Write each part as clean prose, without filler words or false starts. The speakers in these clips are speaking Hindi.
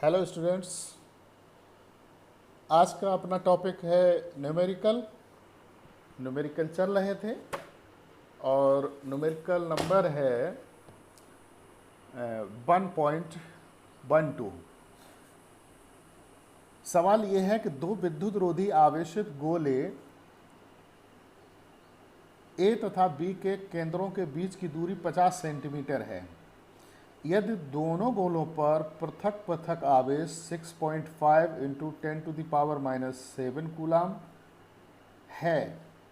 हेलो स्टूडेंट्स, आज का अपना टॉपिक है न्यूमेरिकल। न्यूमेरिकल चल रहे थे और न्यूमेरिकल नंबर है 1.12। सवाल ये है कि दो विद्युत रोधी आवेशित गोले ए तथा बी के केंद्रों के बीच की दूरी 50 सेंटीमीटर है। यदि दोनों गोलों पर पृथक पृथक आवेश 6.5 इंटू 10⁻⁻7 कूलाम है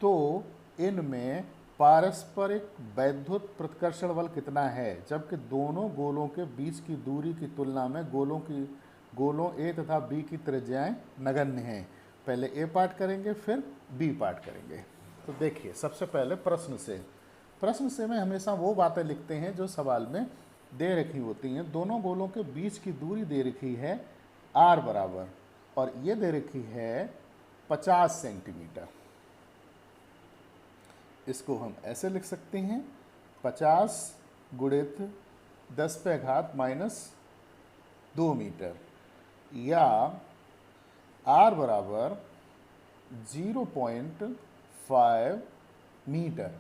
तो इनमें पारस्परिक वैद्युत प्रतिकर्षण बल कितना है, जबकि दोनों गोलों के बीच की दूरी की तुलना में गोलों ए तथा बी की त्रिज्याएं नगण्य हैं। पहले ए पार्ट करेंगे फिर बी पार्ट करेंगे। तो देखिए, सबसे पहले प्रश्न से में हमेशा वो बातें लिखते हैं जो सवाल में दे रखी होती हैं। दोनों गोलों के बीच की दूरी दे रखी है r बराबर और ये दे रखी है 50 सेंटीमीटर। इसको हम ऐसे लिख सकते हैं 50 गुणित 10⁻⁻2 मीटर, या r बराबर 0.5 मीटर।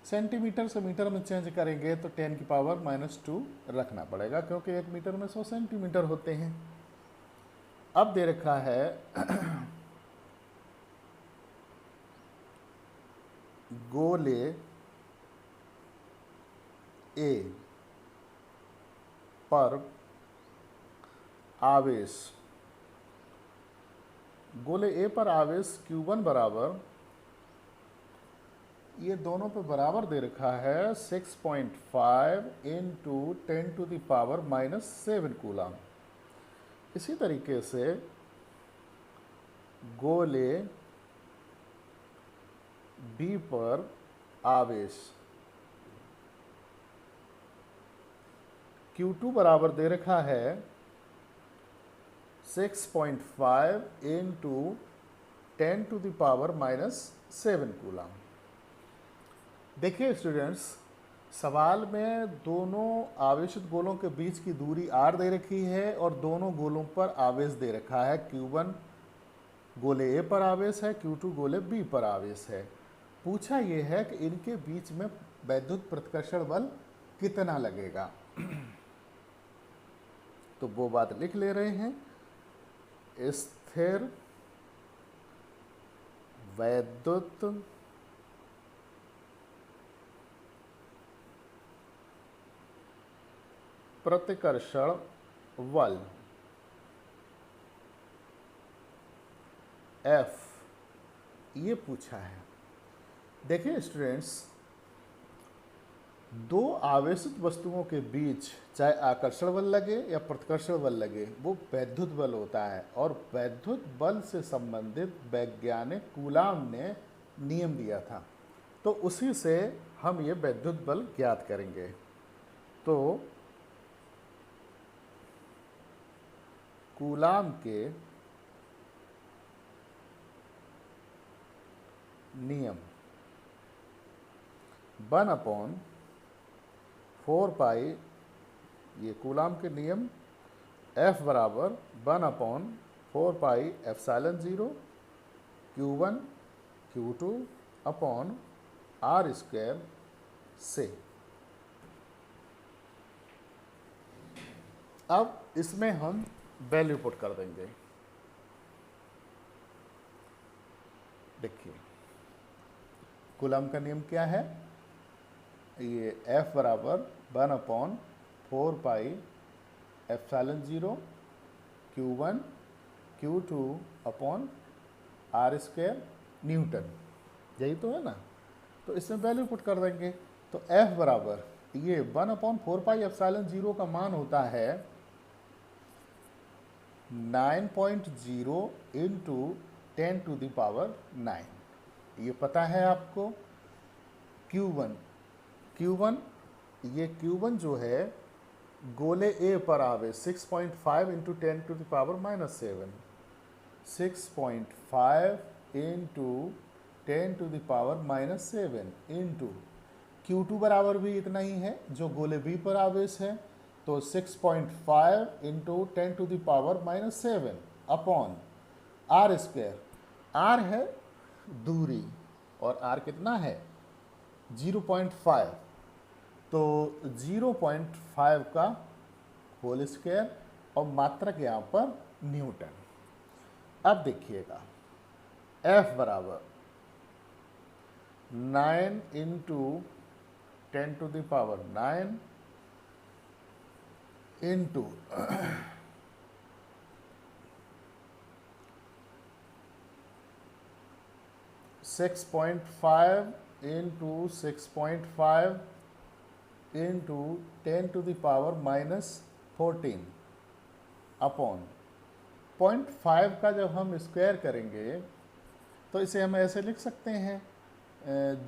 सेंटीमीटर से मीटर में चेंज करेंगे तो 10⁻⁻2 रखना पड़ेगा, क्योंकि 1 मीटर में 100 सेंटीमीटर होते हैं। अब दे रखा है गोले ए पर आवेश, गोले ए पर आवेश Q1 बराबर, ये दोनों पे बराबर दे रखा है 6.5 इंटू 10⁻⁻7 कूलाम। इसी तरीके से गोले बी पर आवेश Q2 बराबर दे रखा है 6.5 इंटू 10⁻⁻7 कूलाम। देखिए स्टूडेंट्स, सवाल में दोनों आवेशित गोलों के बीच की दूरी r दे रखी है और दोनों गोलों पर आवेश दे रखा है। Q1 गोले ए पर आवेश है, Q2 गोले बी पर आवेश है। पूछा यह है कि इनके बीच में वैद्युत प्रतिकर्षण बल कितना लगेगा। तो वो बात लिख ले रहे हैं, स्थिर वैद्युत प्रतिकर्षण बल F, ये पूछा है। देखिए स्टूडेंट्स, दो आवेशित वस्तुओं के बीच चाहे आकर्षण बल लगे या प्रतिकर्षण बल लगे, वो वैद्युत बल होता है और वैद्युत बल से संबंधित वैज्ञानिक कूलाम ने नियम दिया था। तो उसी से हम ये वैद्युत बल ज्ञात करेंगे। तो कूलाम के नियम 1/4 पाई, ये कूलाम के नियम F बराबर 1/4 pi epsilon 0 Q1 Q2 upon R square से। अब इसमें हम वैल्यू पुट कर देंगे। देखिए, कूलाम का नियम क्या है, ये F बराबर 1/4 pi epsilon 0 Q1 Q2 upon R square Newton, यही तो है ना। तो इसमें वैल्यू पुट कर देंगे। तो F बराबर, ये 1/4 पाई एप्सिलॉन 0 का मान होता है 9.0 इंटू 10⁻⁹। ये पता है आपको। Q1 ये Q1 जो है गोले ए पर आवेश 6.5 इंटू 10⁻⁻7, 6.5 इंटू 10⁻⁻7 इंटू Q2 बराबर भी इतना ही है जो गोले बी पर आवेश है तो 6.5 into 10⁻⁻7 upon r square. R है दूरी और आर कितना है 0.5, तो 0.5 का होल स्क्वायर और मात्रक यहाँ पर न्यूटन। अब देखिएगा F बराबर 9 into 10⁻⁹ into 6.5 into 6.5 into 10⁻⁻14 upon 0.5 का जब हम स्क्वायर करेंगे तो इसे हम ऐसे लिख सकते हैं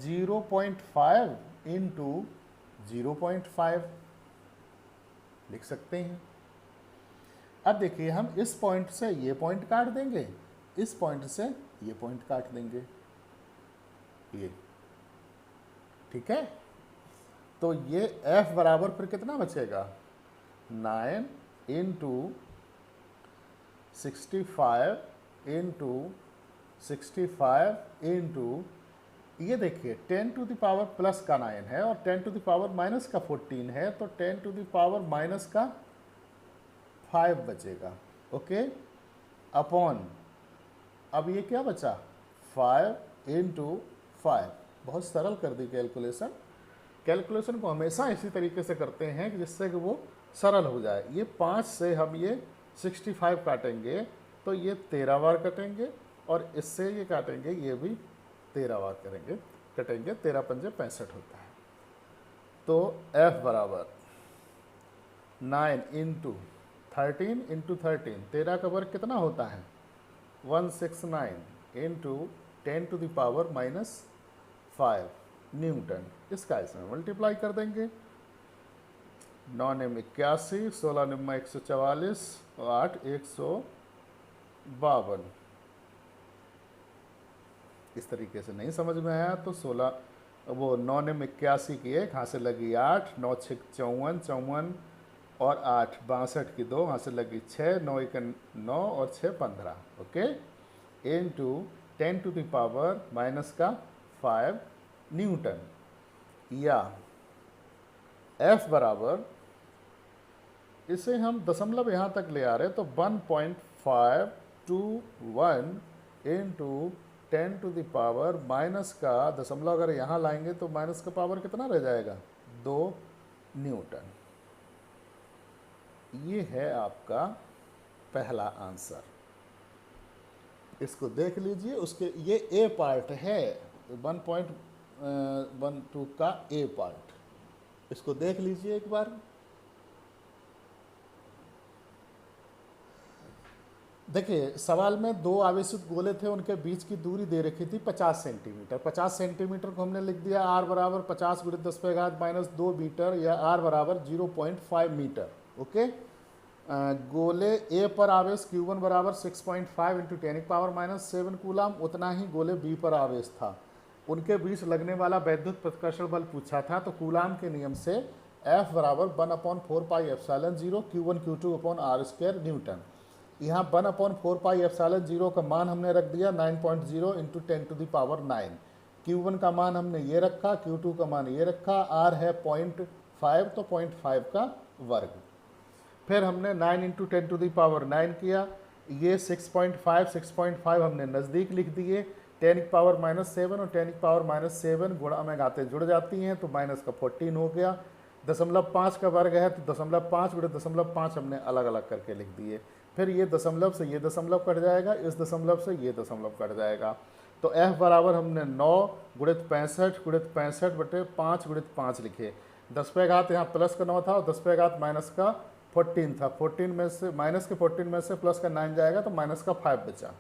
0.5 इंटू 0.5 लिख सकते हैं। अब देखिए हम इस पॉइंट से ये पॉइंट काट देंगे, इस पॉइंट से ये पॉइंट काट देंगे, ये ठीक है। तो ये F बराबर फिर कितना बचेगा 9 इंटू 65 इंटू 65 इंटू ये देखिए 10⁻+ का 9 है और 10⁻- का 14 है, तो 10⁻- का 5 बचेगा। ओके, अपॉन अब ये क्या बचा 5 इंटू 5। बहुत सरल कर दी कैलकुलेशन। कैलकुलेशन को हमेशा इसी तरीके से करते हैं कि जिससे कि वो सरल हो जाए। ये 5 से हम ये 65 काटेंगे तो ये 13 बार कटेंगे और इससे ये काटेंगे, ये भी 13 बार कटेंगे। 13 पंजे 65 होता है। तो F बराबर 9 इंटू 13 इंटू 13, 13 का वर्ग कितना होता है 169 इंटू 10⁻⁻5 न्यूटन। इसका इसमें मल्टीप्लाई कर देंगे। 9 निम 81, 16 निम 144, 8 152। इस तरीके से नहीं समझ में आया तो 16 वो 9 निम 81 की 1, यहाँ से लगी 8, 9 6 54, 54 और 8 62 की 2, यहाँ से लगी 6, 9 1 9 और 6 15। Okay, into 10⁻⁻5 Newton. या F बराबर, इसे हम दशमलव यहाँ तक ले आ रहे तो 1.521 इंटू 10⁻⁻ का दशमलव अगर यहाँ लाएंगे तो माइनस का पावर कितना रह जाएगा 2 न्यूटन। ये है आपका पहला आंसर। इसको देख लीजिए। उसके ये ए पार्ट है 1.12 का ए पार्ट। इसको देख लीजिए एक बार। देखिए सवाल में दो आवेशित गोले थे, उनके बीच की दूरी दे रखी थी 50 सेंटीमीटर। 50 सेंटीमीटर को हमने लिख दिया r बराबर 50 × 10⁻⁻2 मीटर या r बराबर 0.5 मीटर। ओके, गोले ए पर आवेश Q1 बराबर 6.5 × 10⁻⁻7 कूलाम, उतना ही गोले बी पर आवेश था। उनके बीच लगने वाला वैद्युत प्रतिकर्षण बल पूछा था। तो कूलाम के नियम से F बराबर 1/4πε0 Q1 Q2/r² न्यूटन। यहाँ 1/4πε0 का मान हमने रख दिया 9.0 × 10⁻⁹। Q1 का मान हमने ये रखा, Q2 का मान ये रखा, R है 0.5 तो 0.5 का वर्ग। फिर हमने 9 × 10⁻9 किया। ये 6.5 हमने नज़दीक लिख दिए। 10⁻⁻7 और 10⁻⁻7 गुणा में घातें जुड़ जाती हैं तो माइनस का 14 हो गया। 0.5 का वर्ग है तो 0.5 × 0.5 हमने अलग अलग करके लिख दिए। फिर ये दशमलव से ये दशमलव कट जाएगा, इस दशमलव से ये दशमलव कट जाएगा। तो F बराबर हमने 9 × 65 × 65/5 × 5 लिखे। 10 पे घात यहाँ प्लस का 9 था और 10 पे घात माइनस का 14 था। 14 में से माइनस के 14 में से प्लस का 9 जाएगा तो माइनस का 5 बचा।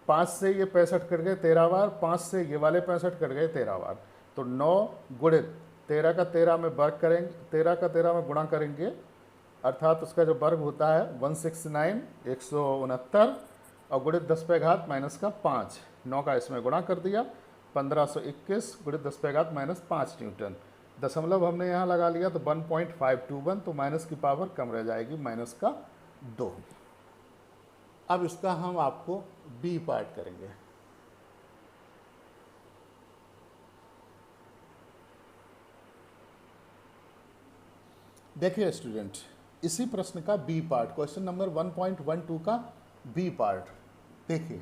5 से ये 65 कट गए 13 बार, 5 से ये वाले 65 कट गए 13 बार। तो 9 गुणित 13 का 13 में वर्ग करेंगे, 13 का 13 में गुणा करेंगे, अर्थात उसका जो वर्ग होता है 169 169 और गुणित 10 पे घात माइनस का 5। 9 का इसमें गुणा कर दिया 1521 गुणित 10 पे घात माइनस 5 न्यूटन। दशमलव हमने यहाँ लगा लिया तो 1.521, तो माइनस की पावर कम रह जाएगी, -2। अब इसका हम आपको बी पार्ट करेंगे। देखिए स्टूडेंट, इसी प्रश्न का बी पार्ट, क्वेश्चन नंबर 1.12 का बी पार्ट देखिए,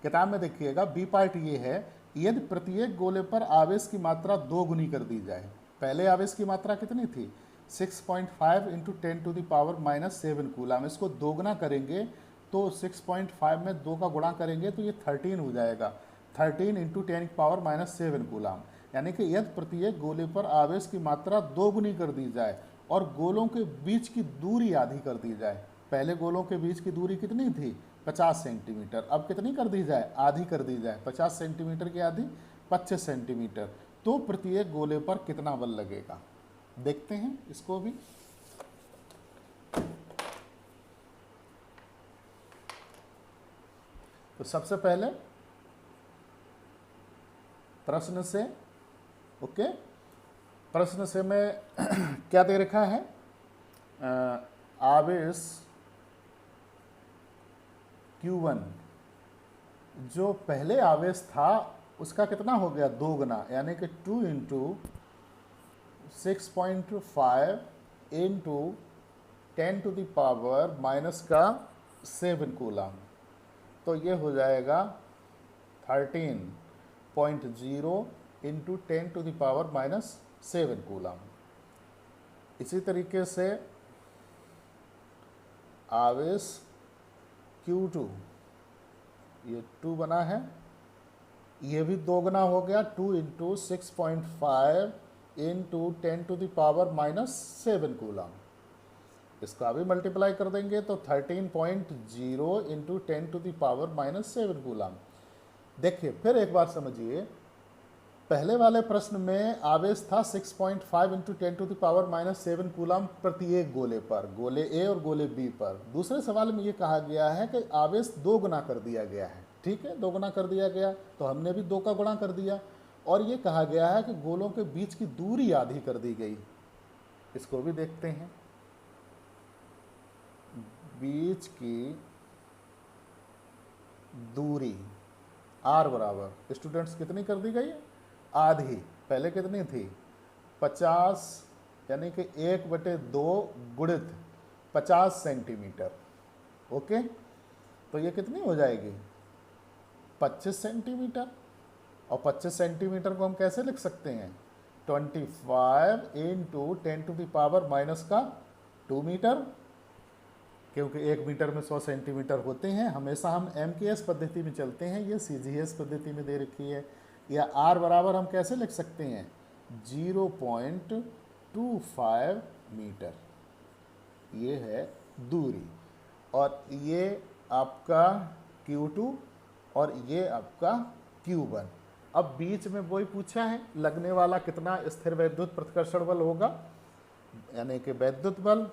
किताब में देखिएगा। बी पार्ट ये है, यदि प्रत्येक गोले पर आवेश की मात्रा 2 गुनी कर दी जाए। पहले आवेश की मात्रा कितनी थी? 6.5 इंटू 10⁻⁻7 कूलम। इसको दोगुना करेंगे तो 6.5 में 2 का गुणा करेंगे तो ये 13 हो जाएगा। 13 इंटू 10⁻⁻7 कूलम। यानी कि यदि प्रत्येक गोले पर आवेश की मात्रा 2 गुनी कर दी जाए और गोलों के बीच की दूरी आधी कर दी जाए। पहले गोलों के बीच की दूरी कितनी थी? 50 सेंटीमीटर। अब कितनी कर दी जाए? आधी कर दी जाए। 50 सेंटीमीटर की आधी 25 सेंटीमीटर। तो प्रत्येक गोले पर कितना बल लगेगा, देखते हैं इसको भी। तो सबसे पहले प्रश्न से, ओके, प्रश्न से मैं क्या दे रखा है? आवेश Q1 जो पहले आवेश था उसका कितना हो गया? 2 गुना, यानी कि 2 इंटू 6.5 इंटू 10⁻⁻7 कूलम। तो ये हो जाएगा 13.0 इंटू 10⁻⁻7 कूलम। इसी तरीके से आवेश Q2, ये 2 बना है, ये भी 2 गुना हो गया, 2 इंटू 6.5 इंटू 10⁻⁻7 कूलम। इसका भी मल्टीप्लाई कर देंगे तो 13.0 इंटू 10⁻⁻7 कूलम। देखिए फिर एक बार समझिए, पहले वाले प्रश्न में आवेश था 6.5 इंटू 10⁻⁻7 कूलम प्रत्येक गोले पर, गोले ए और गोले बी पर। दूसरे सवाल में ये कहा गया है कि आवेश 2 गुना कर दिया गया है। ठीक है, 2 गुना कर दिया गया तो हमने भी 2 का गुणा कर दिया। और ये कहा गया है कि गोलों के बीच की दूरी आधी कर दी गई। इसको भी देखते हैं। बीच की दूरी आर बराबर स्टूडेंट्स कितनी कर दी गई? आधी। पहले कितनी थी? 50, यानी कि 1/2 गुणित 50 सेंटीमीटर। ओके, तो ये कितनी हो जाएगी? 25 सेंटीमीटर। और 25 सेंटीमीटर को हम कैसे लिख सकते हैं? 25 इंटू 10⁻⁻2 मीटर, क्योंकि 1 मीटर में 100 सेंटीमीटर होते हैं। हमेशा हम MKS पद्धति में चलते हैं, ये CGS पद्धति में दे रखी है। या R बराबर हम कैसे लिख सकते हैं? 0.25 मीटर। ये है दूरी, और ये आपका Q2 और ये आपका Q1। अब बीच में वही पूछा है, लगने वाला कितना स्थिर वैद्युत प्रतिकर्षण बल होगा, यानी कि वैद्युत बल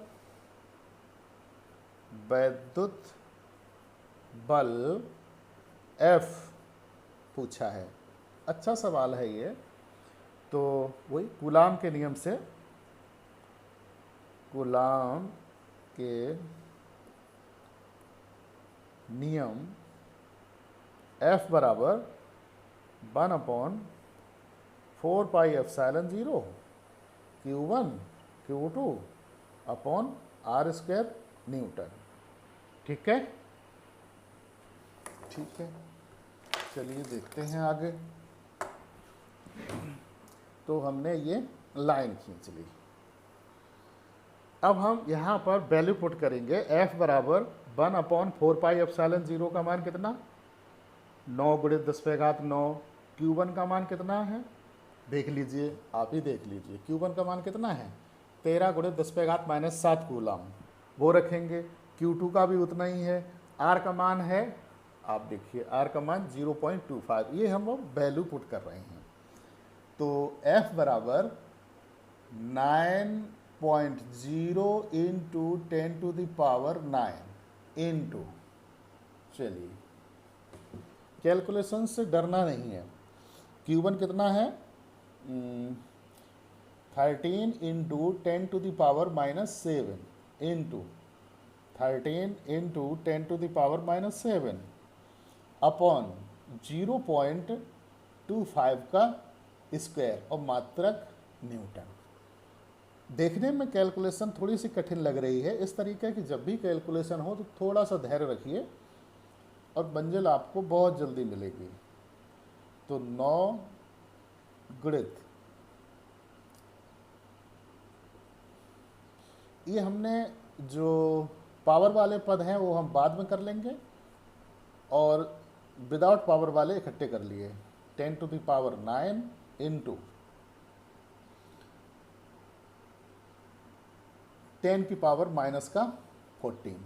F पूछा है। अच्छा सवाल है ये। तो वही कूलाम के नियम से, कूलाम के नियम F बराबर 1/4πε0 Q1 Q2 upon R² Newton. ठीक है, ठीक है, चलिए देखते हैं आगे। तो हमने ये लाइन खींच ली। अब हम यहाँ पर वैल्यू पुट करेंगे। F बराबर 1/4πε0 का मान कितना? 9 गुणित 10⁻9। Q1 का मान कितना है? देख लीजिए, आप ही देख लीजिए। Q1 का मान कितना है? 13 गुणित 10⁻⁻7 कूलम, वो रखेंगे। Q2 का भी उतना ही है। R का मान है, आप देखिए R का मान 0.25। ये हम वैल्यू पुट कर रहे हैं। तो F बराबर 9.0 इंटू 10⁻9 इंटू, चलिए कैलकुलेशन से डरना नहीं है। Q1 कितना है? 13 into 10 to the power minus 7 into 13 into 10 to the power minus 7 upon 0.25 का स्क्वायर और मात्रक न्यूटन। देखने में कैलकुलेशन थोड़ी सी कठिन लग रही है, इस तरीके की जब भी कैलकुलेशन हो तो थोड़ा सा धैर्य रखिए और मंजिल आपको बहुत जल्दी मिलेगी। तो 9 गुणित, ये हमने जो पावर वाले पद हैं वो हम बाद में कर लेंगे और विदाउट पावर वाले इकट्ठे कर लिए। 10 टू द पावर 9 इंटू 10 की पावर माइनस का 14।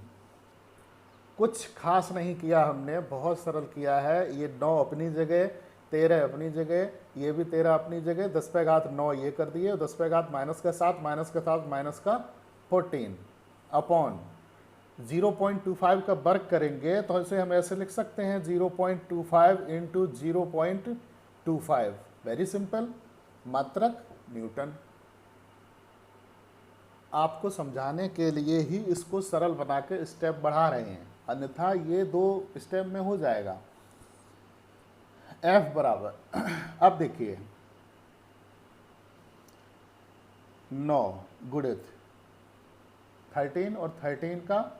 कुछ खास नहीं किया हमने, बहुत सरल किया है। ये 9 अपनी जगह, 13 अपनी जगह, ये भी 13 अपनी जगह, 10 पे घात 9 ये कर दिए और 10 पे घात माइनस का 7 माइनस का 7 माइनस का 14 अपॉन 0.25 का वर्ग करेंगे तो इसे हम ऐसे लिख सकते हैं 0.25 इंटू 0.25। वेरी सिंपल, मात्रक न्यूटन। आपको समझाने के लिए ही इसको सरल बना के स्टेप बढ़ा रहे हैं, अन्यथा ये 2 स्टेप में हो जाएगा। F बराबर अब देखिए 9 गुणित 13 और 13 का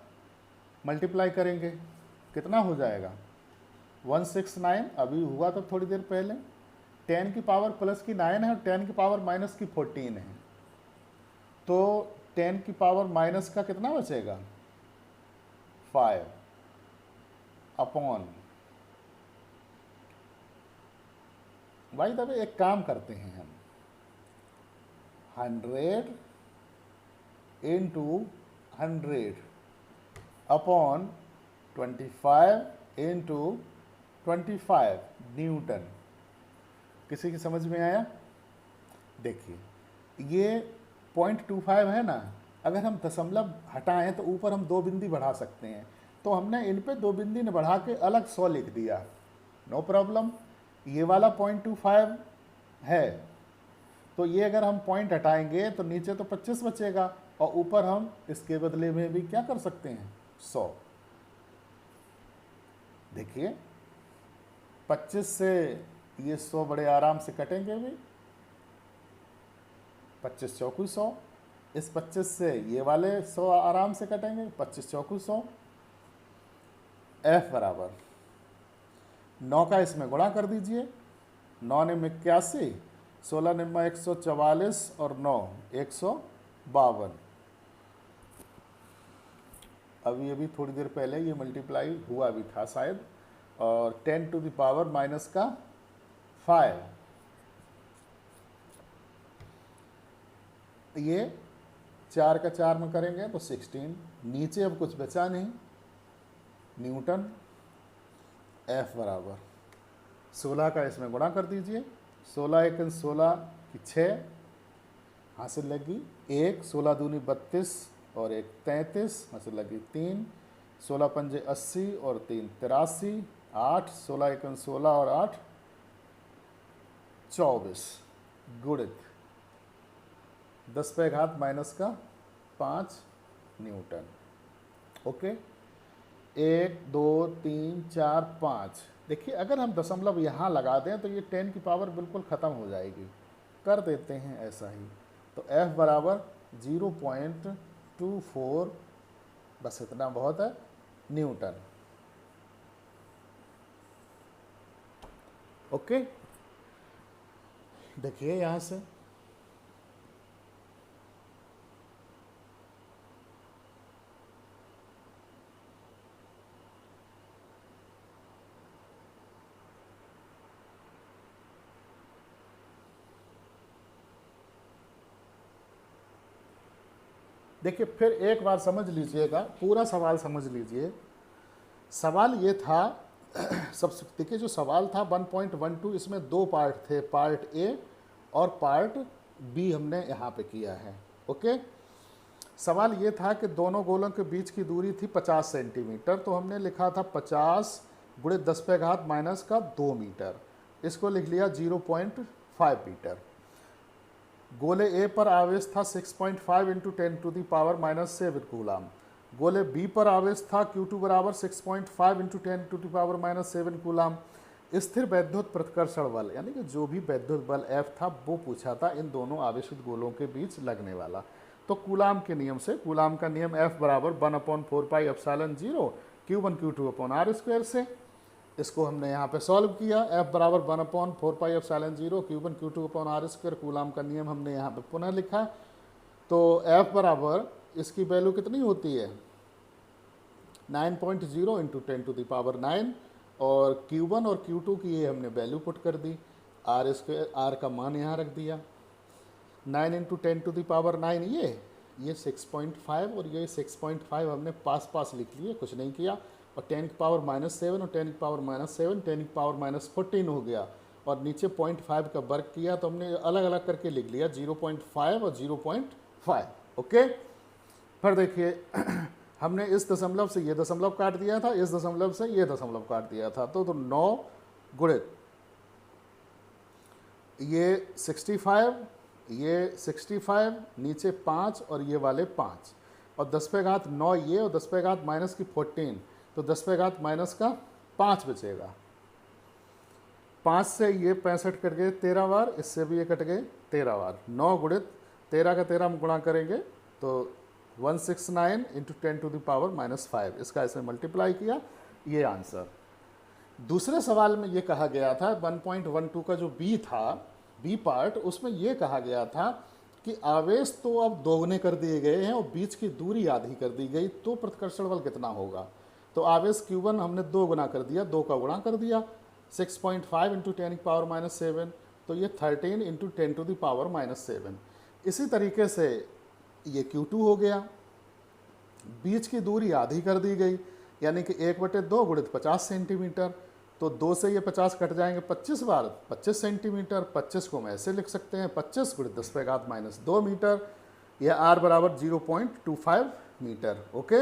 मल्टीप्लाई करेंगे, कितना हो जाएगा 169। अभी हुआ तो थोड़ी देर पहले। 10 की पावर प्लस की 9 है और 10 की पावर माइनस की 14 है, तो 10 की पावर माइनस का कितना बचेगा 5 अपॉन, भाई तब एक काम करते हैं हम 100 इंटू 100 अपॉन 25 इंटू 25 न्यूटन। किसी की समझ में आया? देखिए ये 0.25 है ना, अगर हम दशमलव हटाएं तो ऊपर हम 2 बिंदी बढ़ा सकते हैं, तो हमने इन पे 2 बिंदी ने बढ़ा के अलग 100 लिख दिया, नो प्रॉब्लम। ये वाला 0.25 है, तो ये अगर हम पॉइंट हटाएंगे तो नीचे तो 25 बचेगा और ऊपर हम इसके बदले में भी क्या कर सकते हैं 100। देखिए 25 से ये 100 बड़े आराम से कटेंगे भी, 25 चौकू 100, इस 25 से ये वाले 100 आराम से कटेंगे, 25 चौकू 100। F बराबर 9 का इसमें गुणा कर दीजिए, 9 निम 81, 16 निम्मा 144 और 9 152। अभी थोड़ी देर पहले ये मल्टीप्लाई हुआ भी था शायद, और 10 टू द पावर माइनस का 5, ये 4 का 4 में करेंगे तो 16। नीचे अब कुछ बचा नहीं, न्यूटन। F बराबर 16 का इसमें गुणा कर दीजिए, 16 एक 16 की 6 हासिल लगी 1, 16 दूनी 32 और 1 33 हासिल लगी 3, 16 पंजे 80 और 3 83, 8, 16 एक 16 और 8 24 गुणित 10 पे घात माइनस का 5 न्यूटन। ओके, 1 2 3 4 5। देखिए अगर हम दशमलव यहाँ लगा दें तो ये 10 की पावर बिल्कुल ख़त्म हो जाएगी, कर देते हैं ऐसा ही। तो F बराबर 0.24, बस इतना बहुत है, न्यूटन। ओके, देखिए यहाँ से देखिए फिर एक बार समझ लीजिएगा, पूरा सवाल समझ लीजिए। सवाल ये था सब देखिए जो सवाल था 1.12, इसमें 2 पार्ट थे, पार्ट ए और पार्ट बी हमने यहाँ पे किया है। ओके, सवाल ये था कि दोनों गोलों के बीच की दूरी थी 50 सेंटीमीटर, तो हमने लिखा था 50 गुणित 10 पे घात माइनस का 2 मीटर, इसको लिख लिया 0.5 मीटर। गोले ए पर आवेश था 6.5 इंटू 10⁻⁻7 कूलाम। गोले बी पर आवेश था Q2 बराबर 6.5 इंटू 10⁻⁻7 कूलाम। स्थिर वैद्युत प्रतिकर्षण बल यानी कि जो भी वैद्युत बल F था वो पूछा था इन दोनों आवेशित गोलों के बीच लगने वाला। तो कूलाम के नियम से, कूलाम का नियम F बराबर 1/4πε0 Q1 Q2/r² से, इसको हमने यहाँ पे सॉल्व किया। F बराबर 1/4πε0 Q1 Q2/r², कूलाम का नियम हमने यहाँ पे पुनः लिखा। तो F बराबर इसकी वैल्यू कितनी होती है 9.0 इंटू 10⁻⁹, और Q1 और Q2 की ये हमने वैल्यू पुट कर दी, r² का मान यहाँ रख दिया। 9 इंटू 10⁻⁹ ये 6.5 और ये 6.5 हमने पास पास लिख लिए, कुछ नहीं किया। और 10⁻⁻7 और 10⁻⁻7 10⁻14 हो गया, और नीचे 0.5 का वर्ग किया तो हमने अलग अलग करके लिख लिया 0.5 और 0.5। ओके, फिर देखिए हमने इस दशमलव से ये दशमलव काट दिया था, इस दशमलव से ये दशमलव काट दिया था, तो 9 गुणित ये 65, ये 65, नीचे 5 और ये वाले 5, और 10⁻9 ये, और 10⁻- की 14, तो 10⁻- का 5 बचेगा। 5 से ये 65 कट गए 13 बार, इससे भी ये कट गए 13 बार। 9 गुणित 13 का 13 हम गुणा करेंगे तो 169 इंटू 10⁻⁻5, इसका इसमें मल्टीप्लाई किया, ये आंसर। दूसरे सवाल में ये कहा गया था 1.12 का जो बी था, बी पार्ट, उसमें ये कहा गया था कि आवेश तो अब दोगुने कर दिए गए हैं और बीच की दूरी आधी कर दी गई, तो प्रतिकर्षण बल कितना होगा। तो आवेश Q1 हमने 2 गुना कर दिया, 2 का गुणा कर दिया, 6.5 इंटू 10⁻⁻7, तो ये 13 इंटू 10⁻⁻7। इसी तरीके से ये Q2 हो गया, बीच की दूरी आधी कर दी गई, यानी कि 1/2 गुणित 50 सेंटीमीटर, तो 2 से ये 50 कट जाएंगे 25 बार, 25 सेंटीमीटर। 25 को हम ऐसे लिख सकते हैं 25 गुणित 10⁻⁻2 मीटर, यह R बराबर 0.25 मीटर। ओके,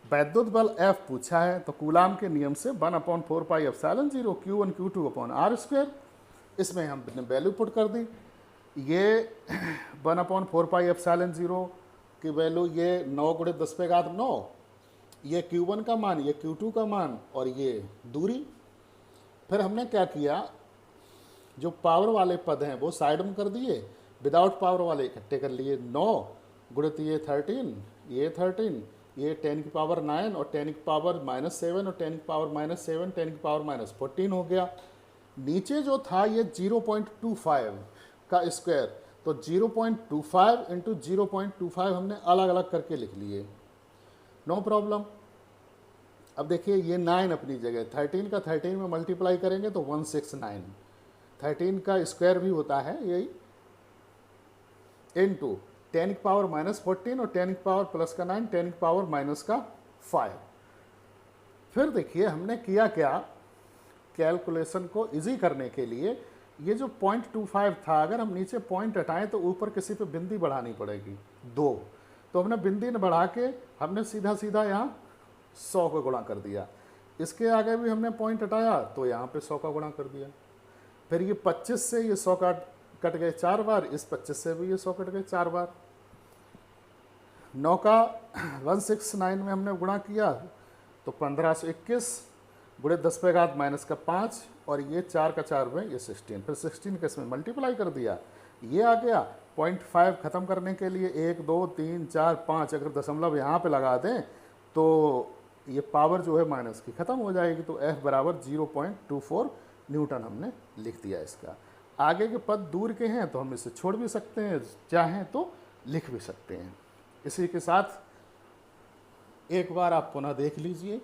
वैद्युत बल F पूछा है, तो कूलाम के नियम से 1/4πε0 Q1 Q2/r², इसमें हमने वैल्यू पुट कर दी। ये 1/4πε0 की वैल्यू ये 9 गुणित 10⁻9, ये Q1 का मान, ये Q2 का मान, और ये दूरी। फिर हमने क्या किया, जो पावर वाले पद हैं वो साइड में कर दिए, विदाउट पावर वाले इकट्ठे कर लिए। 9 गुणित ये 13, ये 13, ये 10⁻9 और 10⁻⁻7 और 10⁻⁻7 10⁻⁻14 हो गया। नीचे जो था ये 0.25 का स्क्वायर, तो 0.25 इंटू 0.25 हमने अलग अलग करके लिख लिए, नो प्रॉब्लम। अब देखिए ये 9 अपनी जगह, 13 का 13 में मल्टीप्लाई करेंगे तो 169, 13 का स्क्वायर भी होता है यही, इंटू 10⁻⁻14 और 10⁻+9 10⁻⁻5। फिर देखिए हमने किया क्या, कैलकुलेशन को इजी करने के लिए ये जो 0.25 था, अगर हम नीचे पॉइंट हटाएं तो ऊपर किसी पे बिंदी बढ़ानी पड़ेगी 2, तो हमने बिंदी न बढ़ा के हमने सीधा सीधा यहाँ 100 का गुणा कर दिया। इसके आगे भी हमने पॉइंट हटाया तो यहाँ पे 100 का गुणा कर दिया। फिर ये 25 से ये 100 कट गए 4 बार, इस 25 से भी ये 100 कट गए 4 बार। 9 का 169 में हमने गुणा किया तो 1521 गुणित 10⁻⁻5, और ये 4 का 4 में ये 16, फिर 16 का इसमें मल्टीप्लाई कर दिया, ये आ गया। 0.5 ख़त्म करने के लिए 1 2 3 4 5 अगर दशमलव यहाँ पे लगा दें तो ये पावर जो है माइनस की ख़त्म हो जाएगी, तो F बराबर 0.24 न्यूटन हमने लिख दिया इसका। आगे के पद दूर के हैं तो हम इसे छोड़ भी सकते हैं, चाहें तो लिख भी सकते हैं। इसी के साथ एक बार आप पुनः देख लीजिए।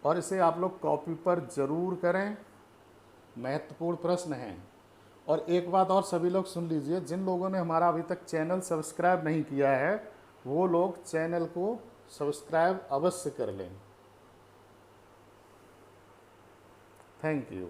और इसे आप लोग कॉपी पर ज़रूर करें, महत्वपूर्ण प्रश्न हैं। और एक बात और सभी लोग सुन लीजिए, जिन लोगों ने हमारा अभी तक चैनल सब्सक्राइब नहीं किया है वो लोग चैनल को सब्सक्राइब अवश्य कर लें। Thank you.